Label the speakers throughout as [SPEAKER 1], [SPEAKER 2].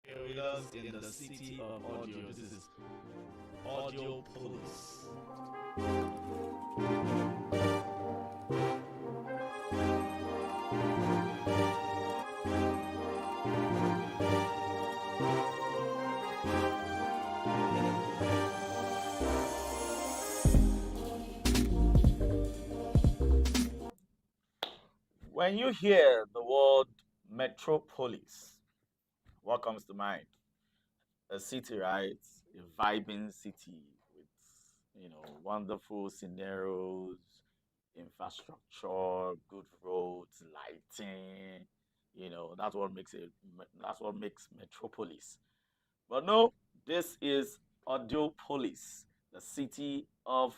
[SPEAKER 1] Here with us in the city of audio. This is Audiopolis. When you hear the word metropolis, what comes to mind? A city, right? A vibing city with, wonderful scenarios, infrastructure, good roads, lighting. That's what makes metropolis. But no, this is Audiopolis, the city of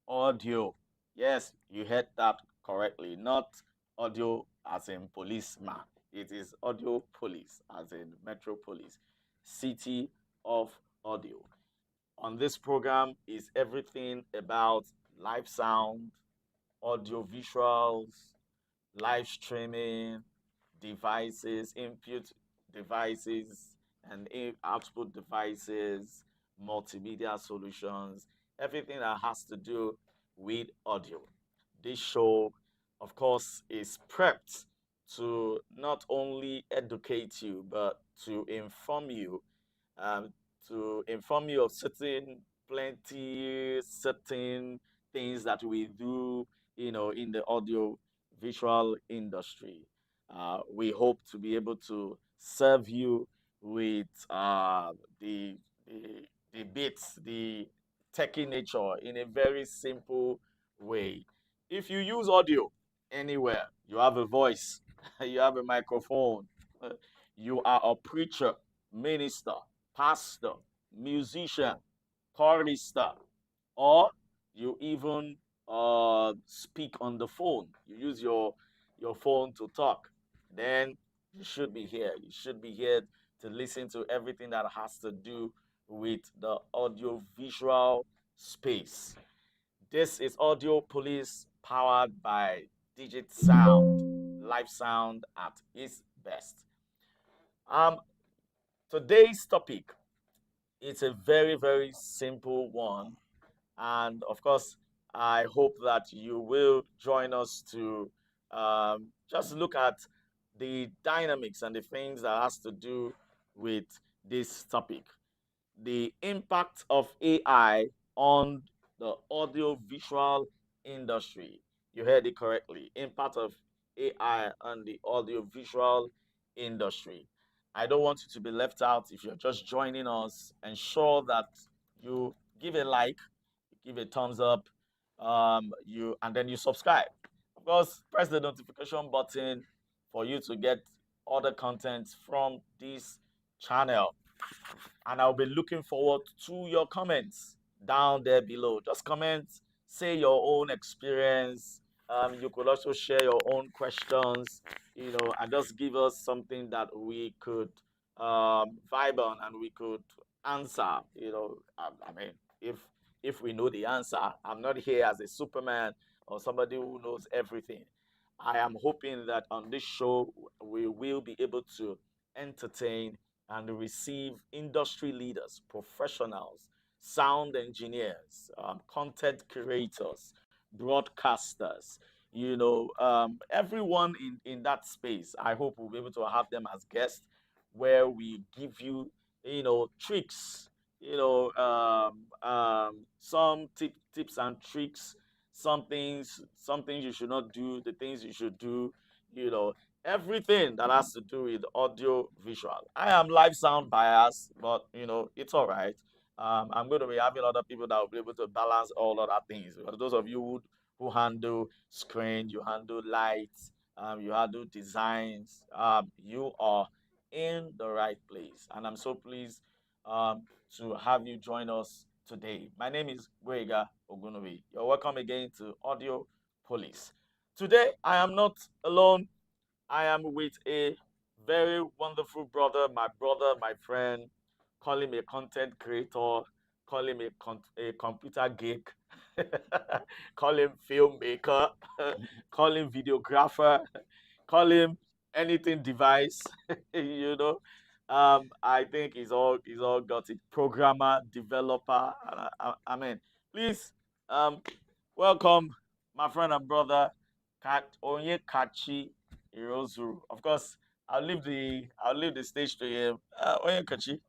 [SPEAKER 1] audio. Yes, you heard that correctly. Not audio as in policeman. It is Audiopolis as in metropolis, city of audio. On this program is everything about live sound, audio visuals, live streaming, devices, input devices, and output devices, multimedia solutions, everything that has to do with audio. This show, of course, is prepped to not only educate you, but um, to inform you of certain things that we do, in the audio visual industry. We hope to be able to serve you with the bits, the techie nature in a very simple way. If you use audio anywhere, you have a voice, you have a microphone, you are a preacher, minister, pastor, musician, chorister, or you even speak on the phone. You use your phone to talk. Then you should be here. You should be here to listen to everything that has to do with the audio visual space. This is Audio Police powered by Digit Sound, live sound at its best. Um, Today's topic is a very, very simple one. And of course, I hope that you will join us to just look at the dynamics and the things that has to do with this topic. The impact of AI on the audiovisual industry. You heard it correctly. Impact of AI on the audiovisual industry. I don't want you to be left out if you're just joining us. Ensure that you give a like, give a thumbs up, and then you subscribe. Of course, press the notification button for you to get other content from this channel. And I'll be looking forward to your comments down there below. Just comment, say your own experience. You could also share your own questions, and just give us something that we could vibe on and we could answer. I mean, if if we know the answer, I'm not here as a Superman or somebody who knows everything. I am hoping that on this show we will be able to entertain and receive industry leaders, professionals, sound engineers, content creators, broadcasters, everyone in that space. I hope we'll be able to have them as guests where we give you, tricks, some tips and tricks, some things you should not do, the things you should do, you know, everything that has to do with audio visual. I am live sound biased, but it's all right. I'm going to be having other people that will be able to balance all other things. For those of you who handle screen, you handle lights, you handle designs, you are in the right place. And I'm so pleased to have you join us today. My name is Gwega Ogunobi. You're welcome again to Audio Police. Today, I am not alone. I am with a very wonderful brother, my friend. Call him a content creator, call him a computer geek, call him filmmaker, call him videographer, call him anything device, you know. I think he's all got it. Programmer, developer. I mean, please, um, welcome my friend and brother, Onyekachi Irozuru. Of course, I'll leave the stage to him. Onyekachi,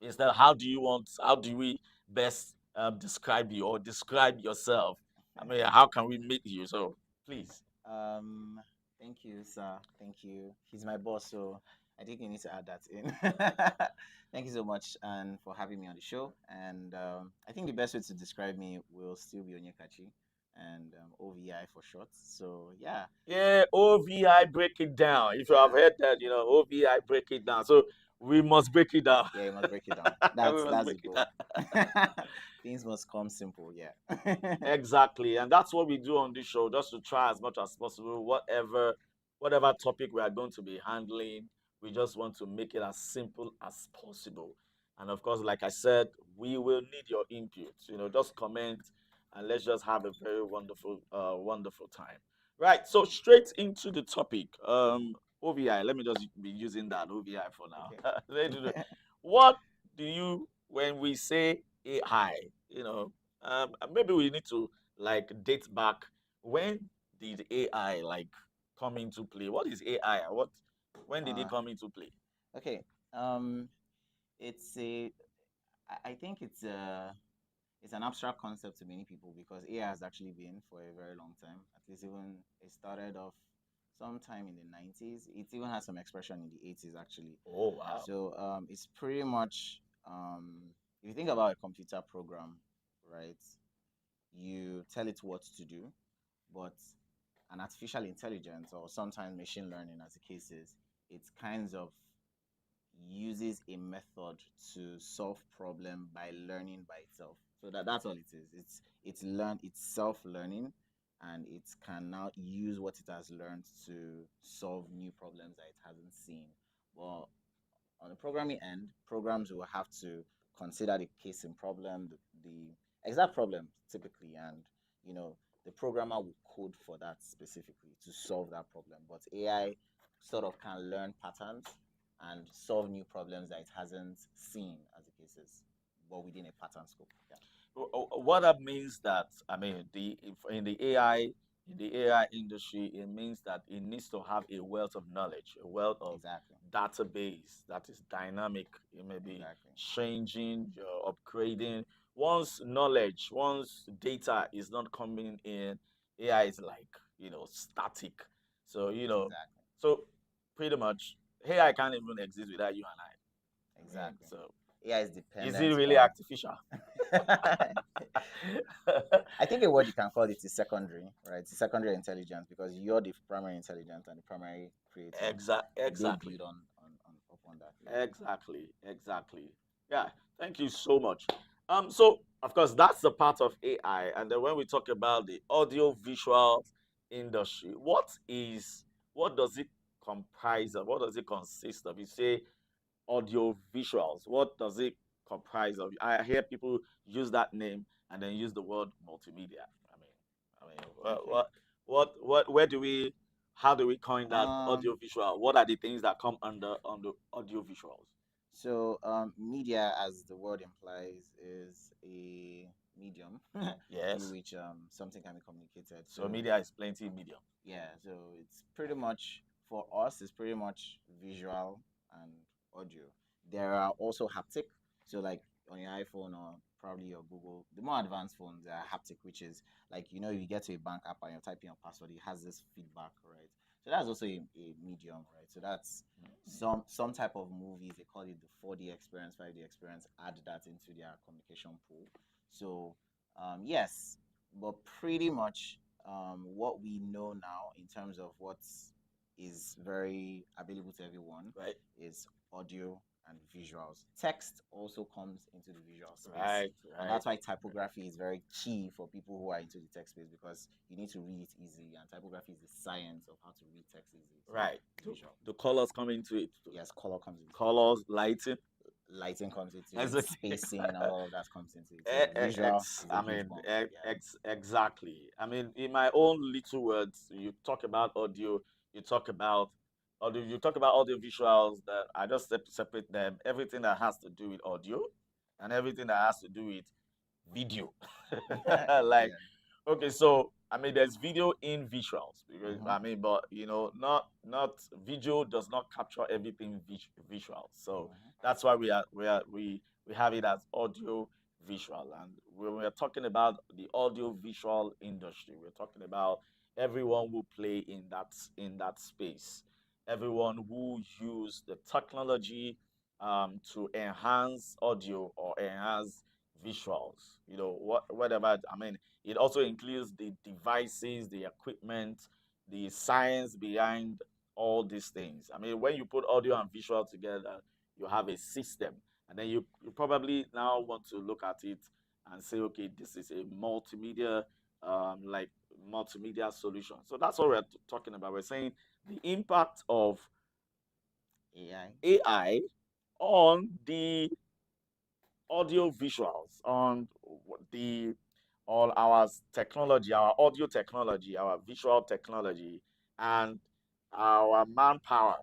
[SPEAKER 1] is that how do we best describe you or describe yourself? I mean, how can we meet you? So please.
[SPEAKER 2] Um, Thank you, sir. Thank you. He's my boss, so I think you need to add that in. Thank you so much and for having me on the show. And I think the best way to describe me will still be Onyekachi and OVI for short. So yeah,
[SPEAKER 1] Yeah, OVI break it down. If you have
[SPEAKER 2] yeah,
[SPEAKER 1] heard that, OVI break it down. So we must break it down.
[SPEAKER 2] yeah. You must break it down.
[SPEAKER 1] We must
[SPEAKER 2] That's the
[SPEAKER 1] break it
[SPEAKER 2] goal.
[SPEAKER 1] down.
[SPEAKER 2] Things must come simple. Yeah.
[SPEAKER 1] Exactly. And that's what we do on this show, just to try as much as possible, whatever topic we are going to be handling, we just want to make it as simple as possible. And of course, like I said, we will need your input. Just comment and let's just have a very wonderful time. Right. So straight into the topic. OVI, let me just be using that OVI for now.
[SPEAKER 2] Okay.
[SPEAKER 1] Let's do it. What do you when we say AI, you know, maybe we need to like date back, when did AI like come into play? What is AI? When did it
[SPEAKER 2] uh,
[SPEAKER 1] come into play?
[SPEAKER 2] okay. Um, it's a. I think it's an abstract concept to many people because AI has actually been for a very long time. At least even it started off sometime in the 90s. It even has some expression in the 80s actually.
[SPEAKER 1] Oh wow.
[SPEAKER 2] So it's pretty much if you think about a computer program, right? You tell it what to do, but an artificial intelligence or sometimes machine learning, as the case is, it's kinds of uses a method to solve problem by learning by itself. So that's all it is. It's self-learning and it can now use what it has learned to solve new problems that it hasn't seen. Well, on the programming end, programs will have to consider the case in problem, the exact problem typically, and you know the programmer will code for that specifically to solve that problem. But AI sort of can learn patterns and solve new problems that it hasn't seen, as the case is, but within a pattern scope. Yeah,
[SPEAKER 1] What that means that, I mean, in the AI industry, it means that it needs to have a wealth of knowledge, a wealth of
[SPEAKER 2] exactly,
[SPEAKER 1] database that is dynamic. It may be
[SPEAKER 2] exactly,
[SPEAKER 1] changing, upgrading. Once data is not coming in, AI is like, static. So,
[SPEAKER 2] exactly,
[SPEAKER 1] so pretty much AI can't even exist without you and I. I mean,
[SPEAKER 2] exactly.
[SPEAKER 1] so
[SPEAKER 2] AI is
[SPEAKER 1] is it
[SPEAKER 2] dependent
[SPEAKER 1] really
[SPEAKER 2] on
[SPEAKER 1] artificial?
[SPEAKER 2] I think a word you can call it is secondary, right? It's secondary intelligence because you're the primary intelligence and the primary creator. They
[SPEAKER 1] Exactly.
[SPEAKER 2] build on upon that. Yeah.
[SPEAKER 1] Exactly. Exactly. Yeah. Thank you so much. So of course that's the part of AI, and then when we talk about the audio visual industry, what does it comprise of? What does it consist of? You say audio visuals. What does it comprise of? I hear people use that name and then use the word multimedia. I mean,
[SPEAKER 2] Okay.
[SPEAKER 1] where do we, how do we coin that
[SPEAKER 2] Um.
[SPEAKER 1] audio visual? What are the things that come under audio visuals?
[SPEAKER 2] So media, as the word implies, is a medium through
[SPEAKER 1] Yes.
[SPEAKER 2] which something can be communicated.
[SPEAKER 1] So
[SPEAKER 2] So
[SPEAKER 1] media is plenty medium.
[SPEAKER 2] yeah, so it's pretty much for us, it's pretty much visual and audio. There are also haptic. So like on your iPhone or probably your Google, the more advanced phones are haptic, which is like you get to a bank app and you're typing your password, it has this feedback, right? So that's also a medium, right? So that's some type of movies, they call it the 4D experience, 5D experience, add that into their communication pool. So yes, but pretty much what we know now in terms of what is very available to everyone
[SPEAKER 1] Right.
[SPEAKER 2] is audio and visuals. Text also comes into the visual space.
[SPEAKER 1] Right.
[SPEAKER 2] And
[SPEAKER 1] Right.
[SPEAKER 2] that's why typography is very key for people who are into the text space because you need to read it easily. And typography is the science of how to read text easily. So
[SPEAKER 1] Right.
[SPEAKER 2] visual.
[SPEAKER 1] The colors come into it.
[SPEAKER 2] Yes, color comes into it.
[SPEAKER 1] Colors, lighting.
[SPEAKER 2] Lighting comes into it.
[SPEAKER 1] Exactly.
[SPEAKER 2] Spacing and all of that comes into it. So visual is a
[SPEAKER 1] I
[SPEAKER 2] huge
[SPEAKER 1] mean,
[SPEAKER 2] bump. Yeah.
[SPEAKER 1] exactly. I mean, in my own little words, you talk about audio, you talk about Audio, you talk about audio visuals, that I just separate them. Everything that has to do with audio and everything that has to do with video. Like,
[SPEAKER 2] Yeah.
[SPEAKER 1] okay, so I mean, there's video in visuals because
[SPEAKER 2] Mm-hmm.
[SPEAKER 1] I mean, but not video does not capture everything visual. So
[SPEAKER 2] Mm-hmm.
[SPEAKER 1] that's why we have it as audio visual. And when we're talking about the audio visual industry, we're talking about everyone who play in that space, everyone who use the technology to enhance audio or enhance visuals. Whatever. I mean, it also includes the devices, the equipment, the science behind all these things. I mean, when you put audio and visual together, you have a system. And then you probably now want to look at it and say, okay, this is a like multimedia solution. So that's what we're talking about. We're saying the impact of
[SPEAKER 2] AI.
[SPEAKER 1] AI on the audio visuals, on the all our technology, our audio technology, our visual technology, and our manpower,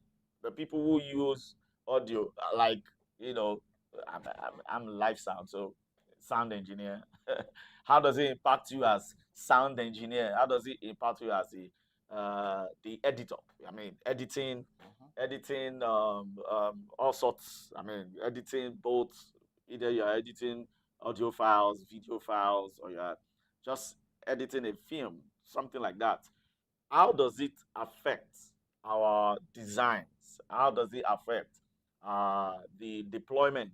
[SPEAKER 1] the people who use audio, like, you know, I'm live sound, so sound engineer. How does it impact you as sound engineer? How does it impact you as the editor? I mean,
[SPEAKER 2] Mm-hmm.
[SPEAKER 1] editing all sorts. I mean, editing both, either you're editing audio files, video files, or you're just editing a film, something like that. How does it affect our designs? How does it affect the deployment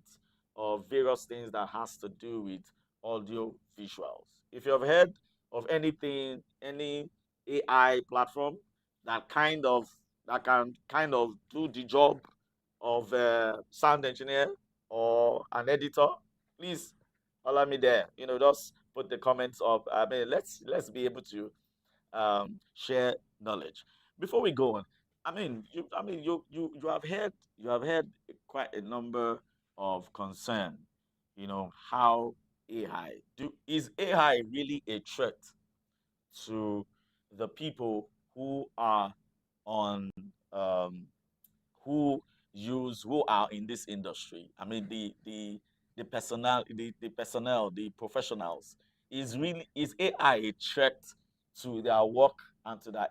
[SPEAKER 1] of various things that has to do with audio visuals? If you've heard of anything, any AI platform that can kind of do the job of a sound engineer or an editor, please follow me there. Just put the comments up. I mean, let's be able to share knowledge. Before we go on, you have heard quite a number of concern. How is AI really a threat to the people who are on um, who are in this industry? I mean, the professionals. Is AI a threat to their work and to their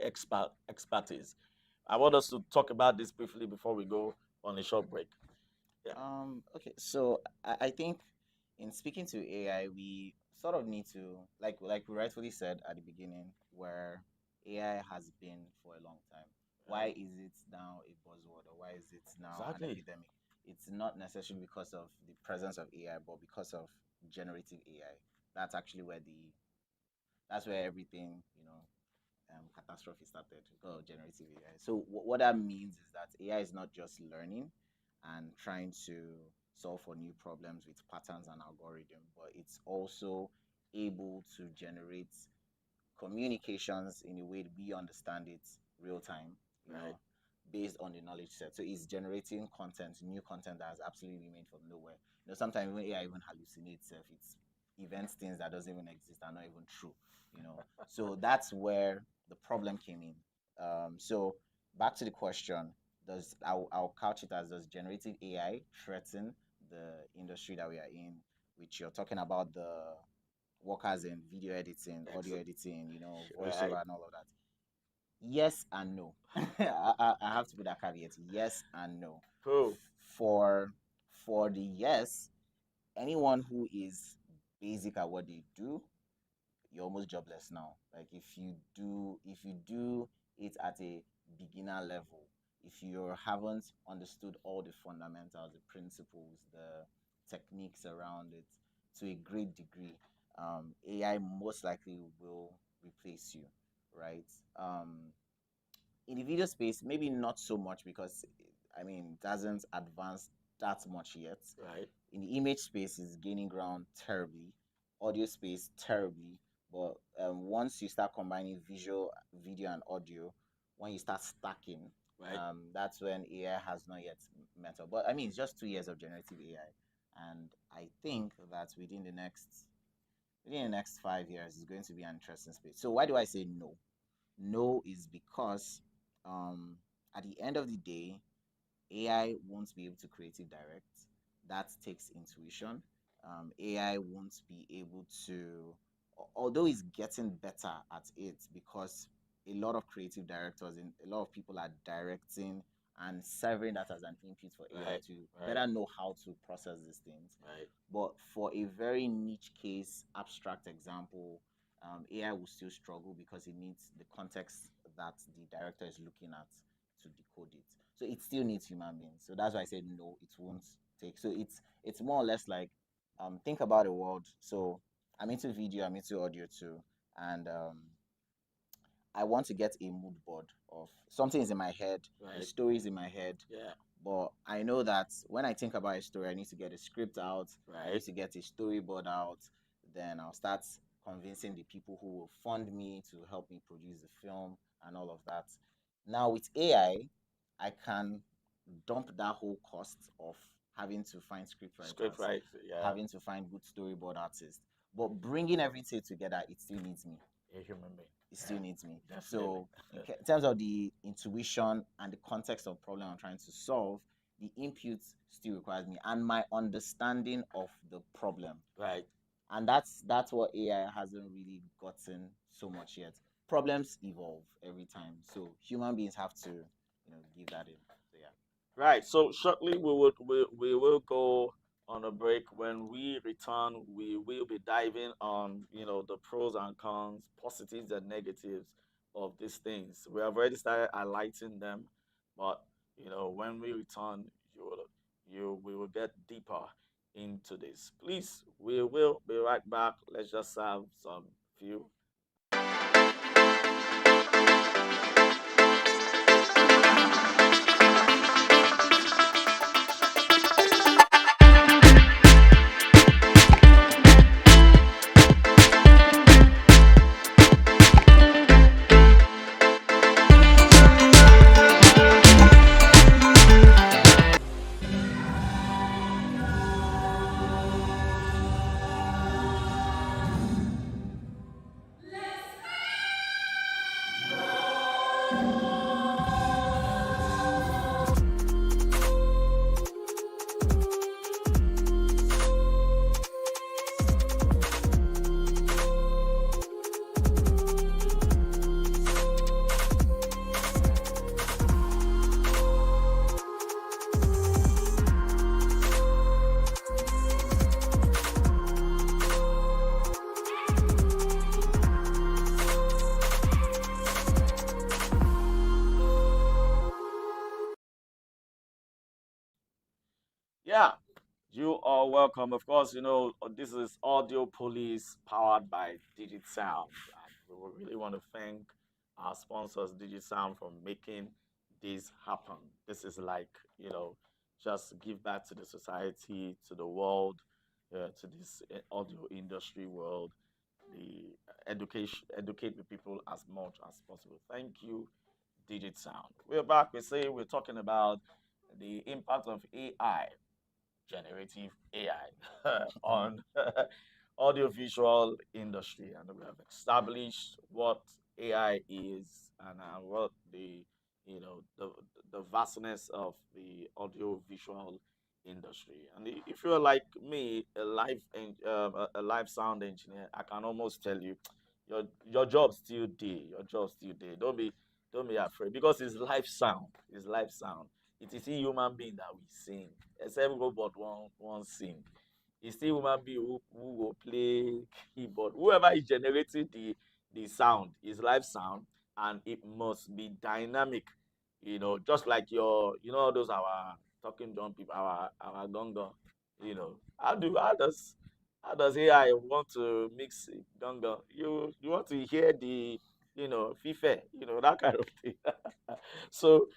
[SPEAKER 1] expertise? I want us to talk about this briefly before we go on a short break. Yeah.
[SPEAKER 2] Okay, so I think in speaking to AI, we sort of need to, like we rightfully said at the beginning, where AI has been for a long time. Why
[SPEAKER 1] Right.
[SPEAKER 2] is it now a buzzword, or why is it now an
[SPEAKER 1] Exactly.
[SPEAKER 2] epidemic? It's not necessarily because of the presence of AI, but because of generative AI. That's actually that's where everything, catastrophe started because of generative AI. So what that means is that AI is not just learning and trying to solve for new problems with patterns and algorithm, but it's also able to generate communications in a way that we understand it real time, you
[SPEAKER 1] Right.
[SPEAKER 2] know, based on the knowledge set. So it's generating content, new content that has absolutely made from nowhere. Sometimes when AI even hallucinates itself, it's events things that doesn't even exist are not even true. So that's where the problem came in. So back to the question, I'll couch it as, does generative AI threaten the industry that we are in, which you're talking about the workers in video editing, audio
[SPEAKER 1] Excellent.
[SPEAKER 2] editing,
[SPEAKER 1] Right.
[SPEAKER 2] voiceover and all of that? Yes and no. I have to put that caveat. Yes and no.
[SPEAKER 1] Cool.
[SPEAKER 2] For the yes, anyone who is basic at what they do, you're almost jobless now. Like if you do it at a beginner level, if you haven't understood all the fundamentals, the principles, the techniques around it to a great degree, AI most likely will replace you, right? In the video space, maybe not so much because I mean it hasn't advanced that much yet.
[SPEAKER 1] Right.
[SPEAKER 2] In the image space, is gaining ground terribly. Audio space terribly. But once you start combining visual, video, and audio, when you start stacking,
[SPEAKER 1] Right.
[SPEAKER 2] that's when AI has not yet met up. But I mean, it's just 2 years of generative AI, and I think that within the next 5 years is going to be an interesting space. So why do I say no? No is because um, At the end of the day, AI won't be able to creative direct. That takes intuition. AI won't be able to, although it's getting better at it because a lot of creative directors and a lot of people are directing and serving that as an input for AI
[SPEAKER 1] Right,
[SPEAKER 2] to
[SPEAKER 1] right,
[SPEAKER 2] better know how to process these things.
[SPEAKER 1] right.
[SPEAKER 2] But for a very niche case, abstract example, AI will still struggle because it needs the context that the director is looking at to decode it. So it still needs human beings. So that's why I said no, it won't take. So it's more or less like think about a world. So I'm into video, I'm into audio too, and I want to get a mood board of something is in my head, a
[SPEAKER 1] Right.
[SPEAKER 2] story is in my head,
[SPEAKER 1] Yeah.
[SPEAKER 2] but I know that when I think about a story, I need to get a script out, I need
[SPEAKER 1] Right.
[SPEAKER 2] to get a storyboard out, then I'll start convincing the people who will fund me to help me produce the film and all of that. Now with I can dump that whole cost of having to find script
[SPEAKER 1] Script
[SPEAKER 2] writers,
[SPEAKER 1] right. Yeah.
[SPEAKER 2] having to find good storyboard artists, but bringing everything together, it still needs me.
[SPEAKER 1] A human being.
[SPEAKER 2] It still
[SPEAKER 1] Yeah.
[SPEAKER 2] needs me.
[SPEAKER 1] Definitely.
[SPEAKER 2] So, in terms of the intuition and the context of problem I'm trying to solve, the input still requires me and my understanding of the problem.
[SPEAKER 1] Right.
[SPEAKER 2] And that's what AI hasn't really gotten so much yet. Problems evolve every time, so human beings have to, give that in. So yeah.
[SPEAKER 1] Right. So shortly we will go on a break. When we return, we will be diving on the pros and cons, positives and negatives of these things. We have already started highlighting them, but when we return, we will get deeper into this. Please, we will be right back. Let's just have some few. Yeah, you are welcome. Of course, this is Audiopolis powered by Digit Sound. And we would really want to thank our sponsors, Digit Sound, for making this happen. This is like, just give back to the society, to the world, to this audio industry world, the educate the people as much as possible. Thank you, Digit Sound. We're back. We're talking about the impact of AI, generative AI, on audiovisual industry, and we have established what AI is and what the vastness of the audiovisual industry. And if you're like me, a live sound engineer, I can almost tell you, your job still there. Your job still there. Don't be afraid because it's live sound. It's live sound. It is a human being that we sing. Except robot won't sing. It's still human being who will play keyboard. Whoever is generating the sound is live sound, and it must be dynamic. Just like all those our talking drum people, our gongo. How does AI want to mix gongo? You want to hear the fife, that kind of thing. So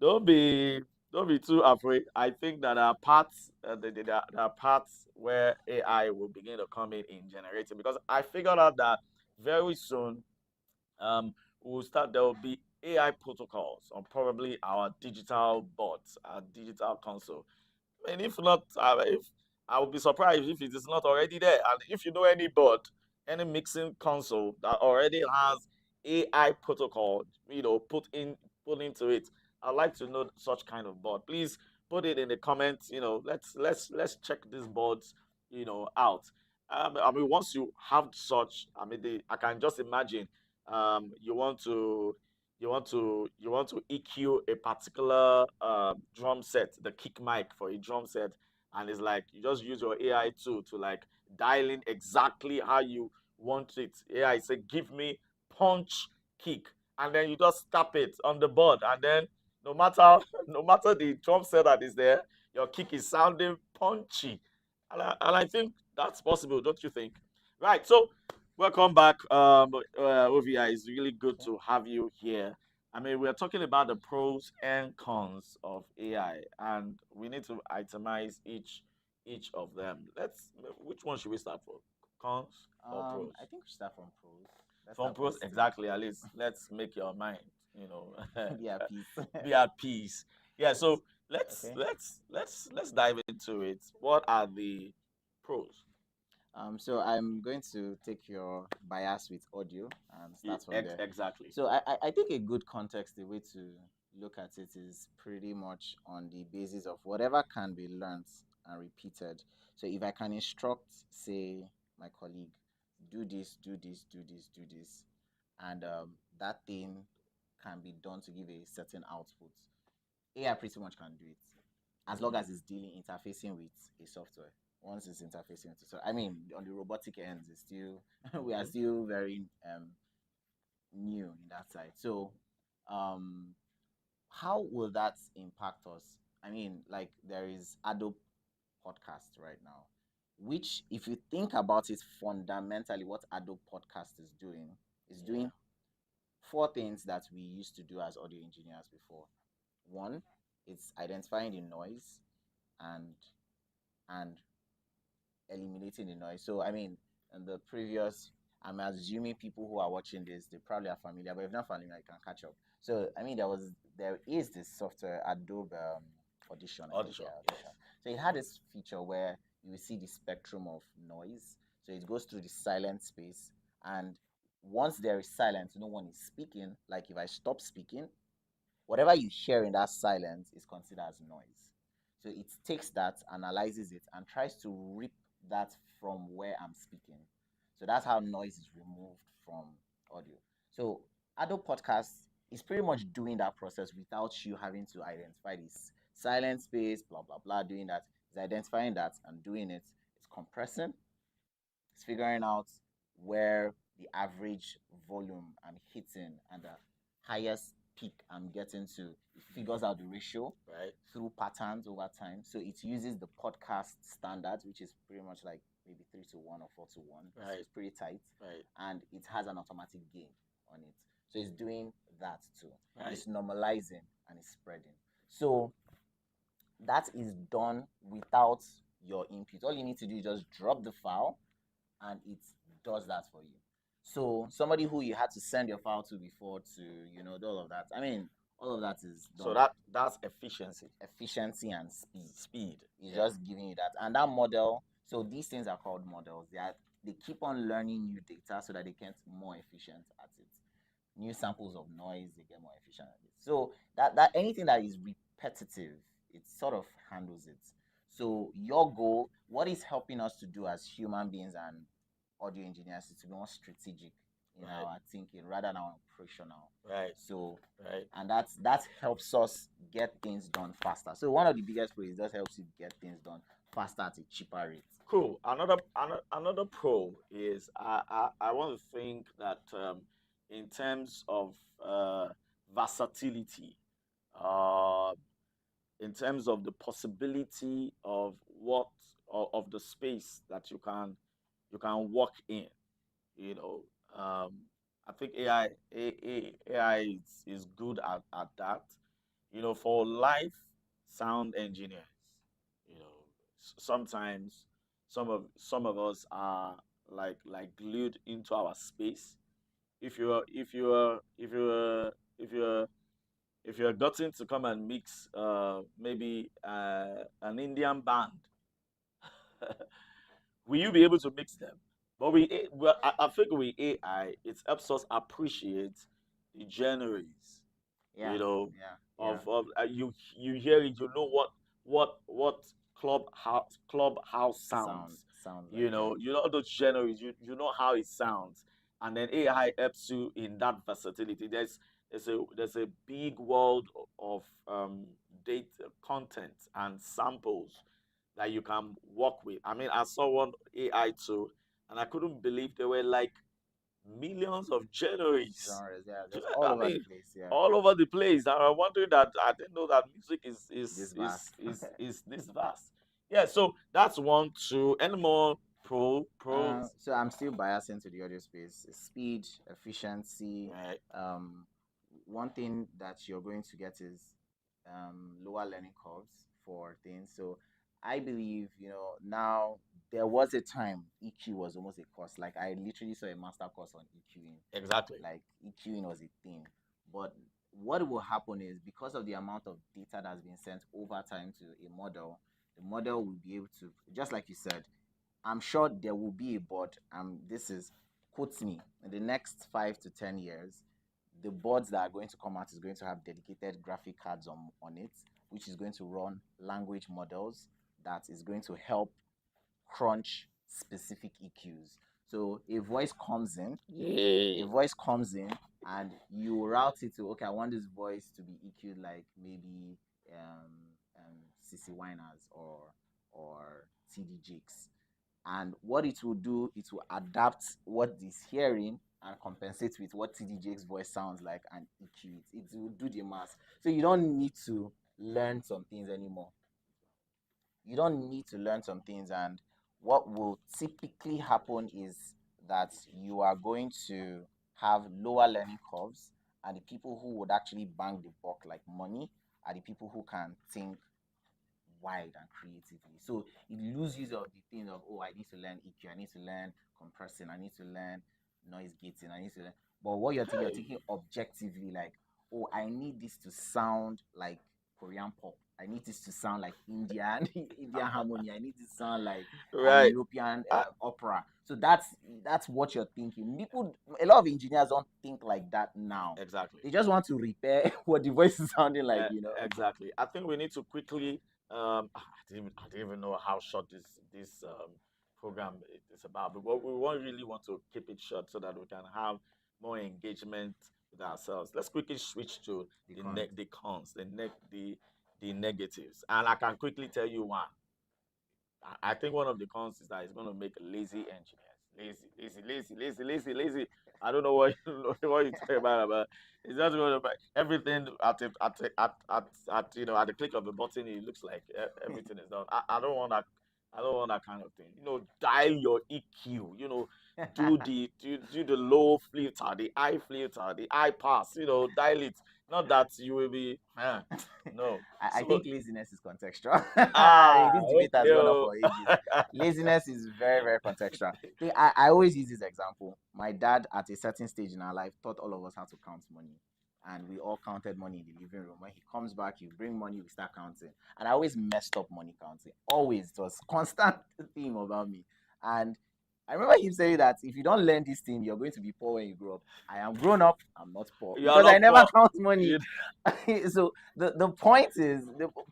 [SPEAKER 1] don't be don't be too afraid. I think that there are parts, there are parts where AI will begin to come in generating, because I figured out that very soon, we'll start. There will be AI protocols on probably our digital boards, our digital console. I mean, if not, if I would be surprised if it is not already there. And if you know any board, any mixing console that already has AI protocol, put into it, I'd like to know such kind of board. Please put it in the comments. Let's check these boards, out. I mean, once you have such, I mean, I can just imagine. You want to, EQ a particular drum set, the kick mic for a drum set, and it's like you just use your AI tool to like dial in exactly how you want it. AI say, give me punch kick, and then you just tap it on the board, and then no matter no matter the drum set that is there, your kick is sounding punchy, and I think that's possible, don't you think? Right. So, welcome back, OVI. It's really good
[SPEAKER 2] Okay.
[SPEAKER 1] to have you here. I mean, we're talking about the pros and cons of AI, and we need to itemize each of them. Which one should we start for? Cons or
[SPEAKER 2] I
[SPEAKER 1] pros?
[SPEAKER 2] think we start from pros. Let's
[SPEAKER 1] From
[SPEAKER 2] start
[SPEAKER 1] pros,
[SPEAKER 2] positive.
[SPEAKER 1] exactly. At least let's make your mind, you know,
[SPEAKER 2] Be at peace.
[SPEAKER 1] be at peace. Yeah. So let's
[SPEAKER 2] Okay.
[SPEAKER 1] let's let's let's dive into it. What are the pros?
[SPEAKER 2] So I'm going to take your bias with audio and start from there.
[SPEAKER 1] Exactly.
[SPEAKER 2] So I think a good context, the way to look at it is pretty much on the basis of whatever can be learnt and repeated. So if I can instruct, say, my colleague, do this, do this, do this, do this, and that thing can be done to give a certain output, AI pretty much can do it as long
[SPEAKER 1] Mhm.
[SPEAKER 2] as it's dealing interfacing with a software. Once it's interfacing with it, so I mean, on the robotic ends, it's still we are
[SPEAKER 1] Mhm.
[SPEAKER 2] still very new in that side. So, um, how will that impact us? I mean, like there is Adobe podcast right now, which, if you think about it fundamentally, what Adobe podcast is
[SPEAKER 1] Yeah.
[SPEAKER 2] doing four things that we used to do as audio engineers before. One, it's identifying the noise and and eliminating the noise. So I mean, in the previous, I'm assuming people who are watching this, they probably are familiar, but if not familiar, I can catch up. So I mean, there is this software, Adobe Audition, I think,
[SPEAKER 1] Audition.
[SPEAKER 2] yeah,
[SPEAKER 1] Yes.
[SPEAKER 2] Audition. So it had this feature where you will see the spectrum of noise. So it goes through the silent space, and once there is silence, no one is speaking. Like if I stop speaking, whatever you hear in that silence is considered as noise. So it takes that, analyzes it, and tries to rip that from where I'm speaking. So that's how noise is removed from audio. So Adobe Podcast is pretty much doing that process without you having to identify this silent space, blah blah blah. Doing that, it's identifying that and doing it. It's compressing, it's figuring out where the average volume I'm hitting and the highest peak I'm getting to. It figures out the ratio
[SPEAKER 1] Right.
[SPEAKER 2] through patterns over time. So it uses the podcast standard, which is pretty much like maybe 3-1 or 4-1. So
[SPEAKER 1] Right.
[SPEAKER 2] it's pretty tight.
[SPEAKER 1] Right.
[SPEAKER 2] And it has an automatic gain on it. So it's doing that too.
[SPEAKER 1] Right.
[SPEAKER 2] It's normalizing and it's spreading. So that is done without your input. All you need to do is just drop the file and it does that for you. So somebody who you had to send your file to before to, do all of that. I mean, all of that is
[SPEAKER 1] So
[SPEAKER 2] done.
[SPEAKER 1] that's efficiency,
[SPEAKER 2] Efficiency and speed.
[SPEAKER 1] speed.
[SPEAKER 2] It's
[SPEAKER 1] Yeah.
[SPEAKER 2] just giving you that. And that model, so these things are called models. They keep on learning new data so that they get more efficient at it. New samples of noise, they get more efficient at it. So that anything that is repetitive, it sort of handles it. So your goal, what is helping us to do as human beings and audio engineers, is to be more strategic in
[SPEAKER 1] Right.
[SPEAKER 2] our thinking rather than operational.
[SPEAKER 1] Right.
[SPEAKER 2] So
[SPEAKER 1] Right.
[SPEAKER 2] and that helps us get things done faster. So one of the biggest ways that helps you get things done faster at a cheaper rate.
[SPEAKER 1] Cool. Another pro is I want to think that in terms of versatility, uh, in terms of the possibility of of the space that you can work in. You know, I think AI is good at that. For live sound engineers, sometimes some of us are like glued into our space. If you're gotten to come and mix maybe an Indian band, will you be able to mix them? But I think with AI, it helps us appreciate the genres,
[SPEAKER 2] Yeah,
[SPEAKER 1] you know,
[SPEAKER 2] yeah. Yeah.
[SPEAKER 1] You hear it, you know what clubhouse sounds.
[SPEAKER 2] Sounds
[SPEAKER 1] You
[SPEAKER 2] like, yeah.
[SPEAKER 1] know, you know those genres. You know how it sounds, and then AI helps you in that versatility. There's a big world of data content and samples that you can work with. I mean, I saw one AI tool, and I couldn't believe there were like millions of genres.
[SPEAKER 2] Genres, yeah, just all
[SPEAKER 1] I
[SPEAKER 2] over the
[SPEAKER 1] mean,
[SPEAKER 2] place, yeah.
[SPEAKER 1] all over the place. And I'm wondering that I didn't know that music
[SPEAKER 2] This vast.
[SPEAKER 1] is this vast. Yeah, so that's one, two. Any more pros?
[SPEAKER 2] So I'm still biased into the audio space. Speed, efficiency.
[SPEAKER 1] Right.
[SPEAKER 2] Um, One thing that you're going to get is lower learning curves for things. So I believe, now there was a time EQ was almost a course. Like I literally saw a master course on EQing.
[SPEAKER 1] Exactly.
[SPEAKER 2] Like EQing was a thing. But what will happen is because of the amount of data that's been sent over time to a model, the model will be able to, just like you said, I'm sure there will be a board. This is quotes me in the next 5 to 10 years. The boards that are going to come out is going to have dedicated graphic cards on it, which is going to run language models that is going to help crunch specific EQs. So a
[SPEAKER 1] Yay.
[SPEAKER 2] voice comes in, and you route it to, okay, I want this voice to be EQ'd like maybe CC Winers or TD Jakes. And what it will do, it will adapt what is hearing and compensate with what TDJ's voice sounds like and EQ it. It will do the math. So you don't need to learn some things anymore. You don't need to learn some things. And what will typically happen is that you are going to have lower learning curves, and the people who would actually bang the buck like money are the people who can think wide and creatively. So it loses of the thing of, oh, I need to learn EQ, I need to learn compressing, I need to learn noise gating, I need to learn. But what you're
[SPEAKER 1] Hey.
[SPEAKER 2] thinking objectively, like, oh, I need this to sound like Korean pop. I need this to sound like Indian Indian harmony. I need this to sound like an
[SPEAKER 1] Right.
[SPEAKER 2] European
[SPEAKER 1] Uh,
[SPEAKER 2] opera. So that's what you're thinking. People, a lot of engineers don't think like that now.
[SPEAKER 1] exactly.
[SPEAKER 2] They just want to repair what the voice is sounding like.
[SPEAKER 1] Exactly. I think we need to quickly. I didn't even know how short this program is about, but we really want to keep it short so that we can have more engagement with ourselves. Let's quickly switch to
[SPEAKER 2] The cons.
[SPEAKER 1] the cons, the negatives, and I can quickly tell you one. I think one of the cons is that it's going to make lazy engineers lazy. I don't know what what you talk about, but it's just going to make everything at the click of a button. It looks like everything is done. I don't want that. I don't want that kind of thing. Dial your EQ. Do the low filter, the high filter, the high pass. Dial it. Not that you will be. No.
[SPEAKER 2] I
[SPEAKER 1] So
[SPEAKER 2] think laziness is contextual. This debate has
[SPEAKER 1] okay.
[SPEAKER 2] gone on
[SPEAKER 1] Oh.
[SPEAKER 2] for ages. Laziness is very, very contextual. I always use this example. My dad, at a certain stage in our life, taught all of us how to count money. And we all counted money in the living room. When he comes back, you bring money, we start counting. And I always messed up money counting. Always. It was constant theme about me. And I remember him saying that if you don't learn this thing, you're going to be poor when you grow up. I am grown up, I'm not poor.
[SPEAKER 1] You are
[SPEAKER 2] Because I
[SPEAKER 1] not
[SPEAKER 2] never
[SPEAKER 1] poor.
[SPEAKER 2] count money.
[SPEAKER 1] You-
[SPEAKER 2] So the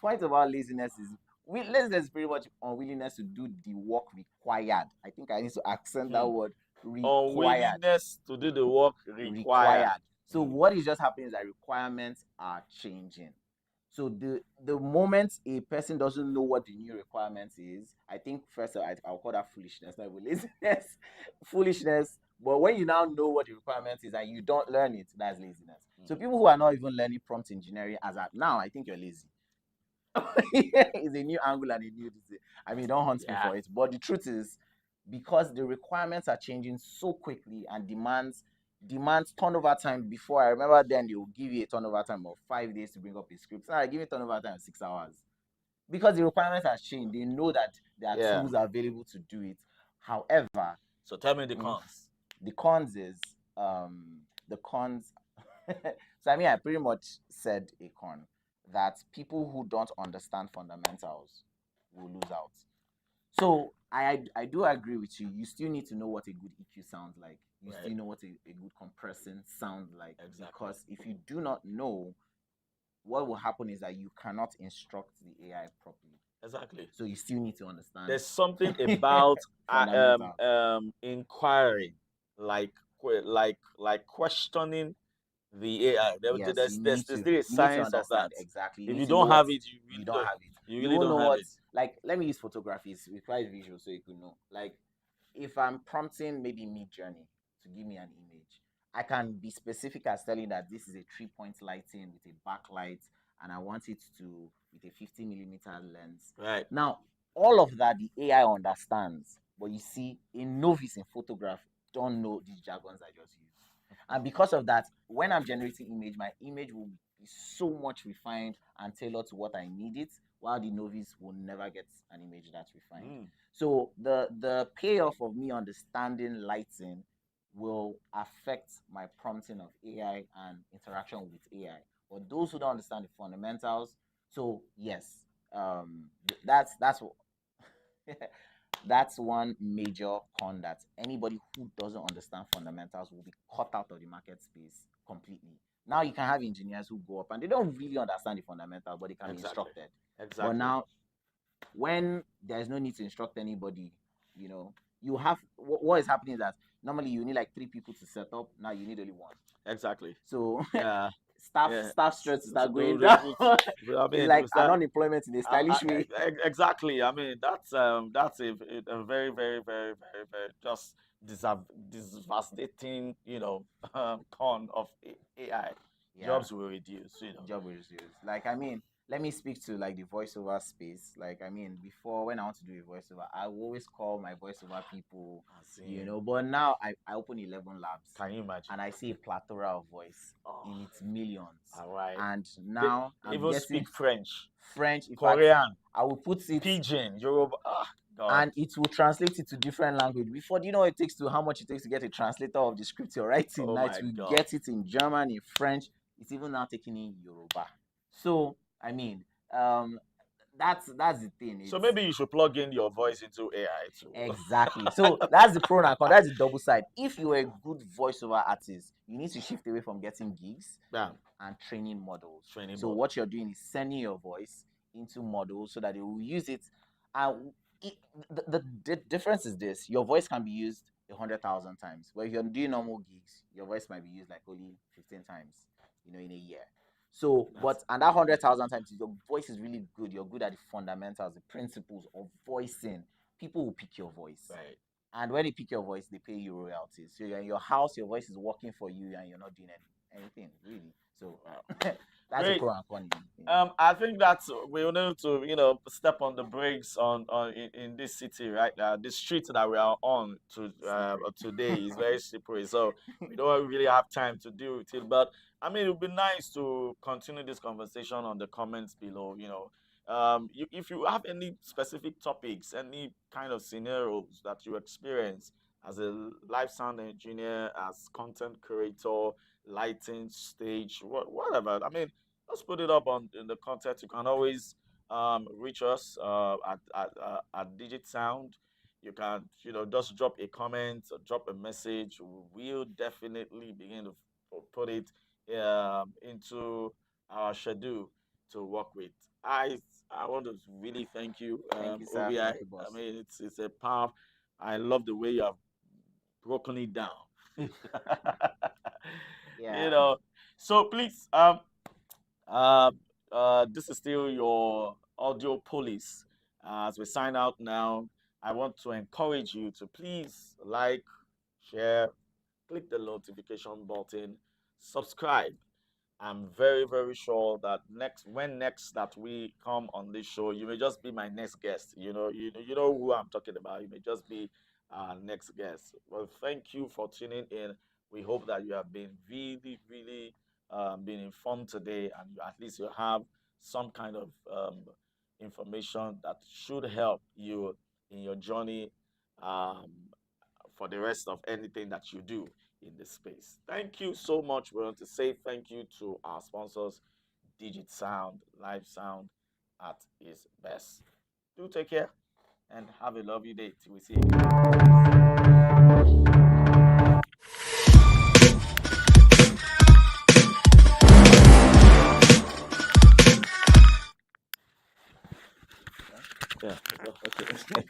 [SPEAKER 2] point about laziness is laziness is pretty much unwillingness to do the work required. I think I need to accent that
[SPEAKER 1] Hmm.
[SPEAKER 2] word, required.
[SPEAKER 1] Unwillingness to do the work required.
[SPEAKER 2] Required. So
[SPEAKER 1] Hmm.
[SPEAKER 2] what is just happening is that requirements are changing. So the moment a person doesn't know what the new requirement is, I think first I'll call that foolishness, not even laziness. Foolishness. But when you now know what the requirement is and you don't learn it, that's laziness. So
[SPEAKER 1] Hmm.
[SPEAKER 2] people who are not even learning prompt engineering as at now, I think you're lazy. It's a new angle and a new disease. I mean, don't hunt me
[SPEAKER 1] Yeah.
[SPEAKER 2] for it. But the truth is, because the requirements are changing so quickly and demands turnover time. Before, I remember then they will give you a turnover time of 5 days to bring up a script. Now I give you turnover time of 6 hours. Because the requirements have changed. They know that there are
[SPEAKER 1] Yeah.
[SPEAKER 2] tools available to do it. However,
[SPEAKER 1] So tell me the
[SPEAKER 2] mm,
[SPEAKER 1] cons.
[SPEAKER 2] the cons is the cons. So I mean, I pretty much said a con that people who don't understand fundamentals will lose out. So I do agree with you. You still need to know what a good EQ sounds like. You
[SPEAKER 1] Right.
[SPEAKER 2] still know what a good compressing sounds like.
[SPEAKER 1] Exactly.
[SPEAKER 2] Because if you do not know, what will happen is that you cannot instruct the AI properly.
[SPEAKER 1] Exactly.
[SPEAKER 2] So you still need to understand
[SPEAKER 1] There's something about
[SPEAKER 2] fundamentals.
[SPEAKER 1] inquiring, like questioning the AI.
[SPEAKER 2] Yes, you
[SPEAKER 1] There's
[SPEAKER 2] need to
[SPEAKER 1] still a
[SPEAKER 2] you need to
[SPEAKER 1] science of that.
[SPEAKER 2] understand exactly. You
[SPEAKER 1] If
[SPEAKER 2] need
[SPEAKER 1] you
[SPEAKER 2] to know
[SPEAKER 1] don't
[SPEAKER 2] what
[SPEAKER 1] have it,
[SPEAKER 2] you don't have it.
[SPEAKER 1] you
[SPEAKER 2] You
[SPEAKER 1] really
[SPEAKER 2] won't
[SPEAKER 1] don't
[SPEAKER 2] know
[SPEAKER 1] have
[SPEAKER 2] what,
[SPEAKER 1] it.
[SPEAKER 2] like, let me use photography. It's quite visual so you could know. Like, if I'm prompting maybe Mid Journey to give me an image, I can be specific as telling that this is a 3 point lighting with a backlight, and I want it to with a 50 millimeter lens.
[SPEAKER 1] Right.
[SPEAKER 2] Now, all of that the AI understands, but you see, a novice in photograph don't know these jargons I just used. And because of that, when I'm generating image, my image will be so much refined and tailored to what I need it, while the novice will never get an image that's refined.
[SPEAKER 1] Mm,
[SPEAKER 2] So the payoff of me understanding lighting will affect my prompting of AI and interaction with AI. But those who don't understand the fundamentals, so yes, that's that's one major con, that anybody who doesn't understand fundamentals will be cut out of the market space completely. Now you can have engineers who go up and they don't really understand the fundamentals, but they can be
[SPEAKER 1] exactly.
[SPEAKER 2] instructed. But
[SPEAKER 1] Exactly.
[SPEAKER 2] now, when there's no need to instruct anybody, you know, you have what is happening is that normally you need like 3 people to set up. Now you need only one.
[SPEAKER 1] Exactly.
[SPEAKER 2] So
[SPEAKER 1] Yeah. Yeah.
[SPEAKER 2] staff stress is
[SPEAKER 1] To
[SPEAKER 2] start
[SPEAKER 1] do
[SPEAKER 2] going down.
[SPEAKER 1] recruit. I
[SPEAKER 2] It's
[SPEAKER 1] mean,
[SPEAKER 2] like
[SPEAKER 1] we
[SPEAKER 2] an
[SPEAKER 1] start.
[SPEAKER 2] unemployment in a stylish way.
[SPEAKER 1] Exactly. I mean, that's a very, very, very, very, very just devastating, con of AI.
[SPEAKER 2] Yeah.
[SPEAKER 1] Jobs will reduce.
[SPEAKER 2] Job reviews. Like, I mean, let me speak to like the voiceover space. Like, I mean, before, when I want to do a voiceover, I will always call my voiceover people,
[SPEAKER 1] As in,
[SPEAKER 2] But now I open 11 labs
[SPEAKER 1] can you imagine?
[SPEAKER 2] and I see a plethora of voice
[SPEAKER 1] Oh,
[SPEAKER 2] in its millions.
[SPEAKER 1] all right.
[SPEAKER 2] And
[SPEAKER 1] They
[SPEAKER 2] now I'm
[SPEAKER 1] even
[SPEAKER 2] getting
[SPEAKER 1] speak French,
[SPEAKER 2] French. In fact,
[SPEAKER 1] Korean,
[SPEAKER 2] I will put it
[SPEAKER 1] Pidgin, Yoruba. Ah, God.
[SPEAKER 2] and it will translate it to different language. Before, do you know what it takes to how much it takes to get a translator of the script you're writing?
[SPEAKER 1] Oh
[SPEAKER 2] Now it
[SPEAKER 1] my
[SPEAKER 2] will
[SPEAKER 1] God.
[SPEAKER 2] get it in German, in French. It's even now taking in Yoruba. So I mean, that's the thing.
[SPEAKER 1] So
[SPEAKER 2] It's
[SPEAKER 1] maybe you should plug in your voice into AI too.
[SPEAKER 2] exactly. So that's the pro and con. That's the double side. If you're a good voiceover artist, you need to shift away from getting gigs
[SPEAKER 1] Yeah,
[SPEAKER 2] and training models.
[SPEAKER 1] training
[SPEAKER 2] So
[SPEAKER 1] model.
[SPEAKER 2] what you're doing is sending your voice into models so that they will use it. And it, the difference is this: your voice can be used 100,000 times. But if you're doing normal gigs, your voice might be used like only 15 times, in a year. So,
[SPEAKER 1] That's
[SPEAKER 2] but and that 100,000 times, your voice is really good. You're good at the fundamentals, the principles of voicing. People will pick your voice.
[SPEAKER 1] right.
[SPEAKER 2] And when they pick your voice, they pay you royalties. So you're in your house, your voice is working for you, and you're not doing anything really. So
[SPEAKER 1] Wow.
[SPEAKER 2] that's a
[SPEAKER 1] Great.
[SPEAKER 2] pro and con.
[SPEAKER 1] I think that's we will need to, step on the brakes on in this city right now. The street that we are on
[SPEAKER 2] Slippery.
[SPEAKER 1] today is very slippery, so we don't really have time to deal with it. But I mean, it would be nice to continue this conversation on the comments below. If you have any specific topics, any kind of scenarios that you experience as a live sound engineer, as content creator, lighting, stage, whatever. I mean, just put it up on in the content. You can always reach us at Digit Sound. You can just drop a comment or drop a message. We'll definitely begin to put it into our schedule to work with. I I want to really thank you,
[SPEAKER 2] Thank you, sir.
[SPEAKER 1] OBI.
[SPEAKER 2] Thank you, boss.
[SPEAKER 1] mean, it's a power. I love the way you have broken it down. you
[SPEAKER 2] Yeah.
[SPEAKER 1] know. So please, uh, this is still your Audiopolis. As we sign out now, I want to encourage you to please like, share, click the notification button, subscribe. I'm very, very sure that next that we come on this show, you may just be my next guest. You know who I'm talking about. You may just be our next guest. Well, thank you for tuning in. We hope that you have been really, really been informed today, and at least you have some kind of information that should help you in your journey um, for the rest of anything that you do in this space. Thank you so much. We want to say thank you to our sponsors, Digit Sound, Live Sound at its best. Do take care and have a lovely day till we see you again.
[SPEAKER 2] Yeah. Okay.